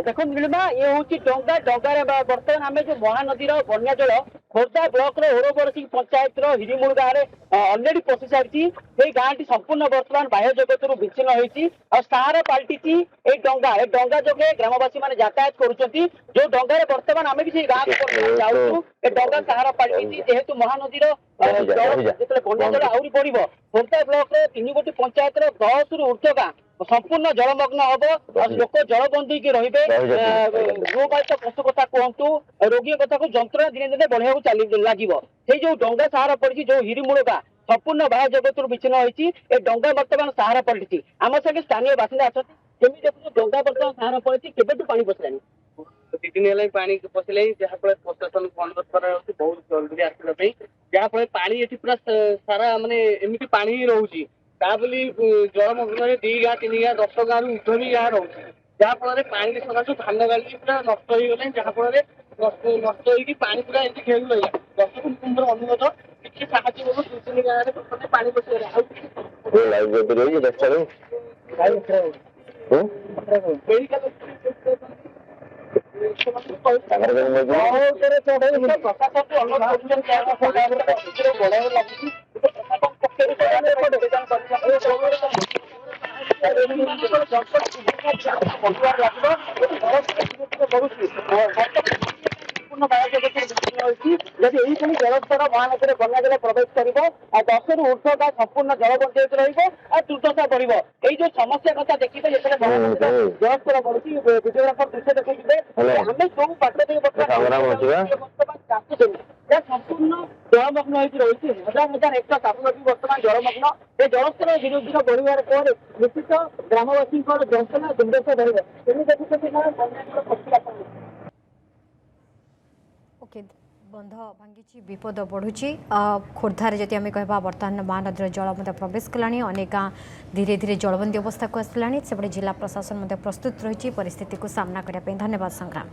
देखो नीलिमा ये हूँ डंगा डंगार बर्तमान आम जो महानदी बन्या जल खोर्धा ब्लॉक ओरबरसी पंचायत हिरीमूल गाँव में अलरेडी पशि सारी गाँ टी संपूर्ण बर्तमान बाह्य जगत विच्छिन्न होती सार पलटि डंगा डंगा जोगे ग्रामवासी मैंने यातायात करुँच जो डंगार बर्तमान आम भी गाँव को जाऊँ डंगा सार पलटि जेहेतु महानदी जो बन्या जल आहरी बढ़ खोर्धा ब्लॉक 3 गोटी पंचायत 10 रु ऊर्ध्व गाँ संपूर्ण जलमग्न हम लोक जलबंदी की रे गृहपालित पशु कथा कहतु रोगी कथा को जंत्रणा दिन दिन बढ़िया लगे से जो डंगा सहारा पड़ी जो हिरीमूल गाँ संपूर्ण बाह्य जगत विच्छिन्न होती डंगा बर्तमान सहारा पलटि आम संगे स्थानीय बासिंदा अच्छा केमी देखो डंगा बर्तमान सहारा पलटि केबेठू पानी पशिलानी 2 दिन है पानी पशिले जहाँफल प्रशासन अनुरोध कर बहुत जल्दी आसवाई जहाँफल पानी ये पूरा सारा मानने एमती पानी ही रोचे जलमग्न 2 गाँ 3 गाँ 10 गाँव ऊर्ध भी गाँ रोचे जहाँफल पानी सकाशु धान गाड़ी पूरा नष्ट हो गले जहाँफल नष्ट हो पानी पूरा एमती खेल रही दर्शक अनुरोध किसी साहय करूँ 2-3 गाँव में पानी जलस्तर महानदी बन्या जल प्रवेश कर 10 रु ऊर्ध्व गाँ संपूर्ण जलबंदी दुर्दशा बढ़ जो समस्या कथा देखिए जलस्तर बढ़ुची वीडियोग्राफर दृश्य देखिए आम जो बाट संपूर्ण जलमग्न रही हजार हजार हेक्टर चाष बर्तमान जलमग्न ये जलस्तर धीरे धीरे बढ़वार पर निश्चित ग्रामवासी जंत्रणा दुर्दशा बढ़ देखुं ओके बंध भांगी विपद बढ़ुची खोर्धार जदि आम कह बर्तमान महानदी जल प्रवेश कला अनेक गाँ धीरे धीरे जलबंदी अवस्था को आसला सेपटे जिला प्रशासन प्रस्तुत रही परिस्थिति को सामना करने धन्यवाद संग्राम।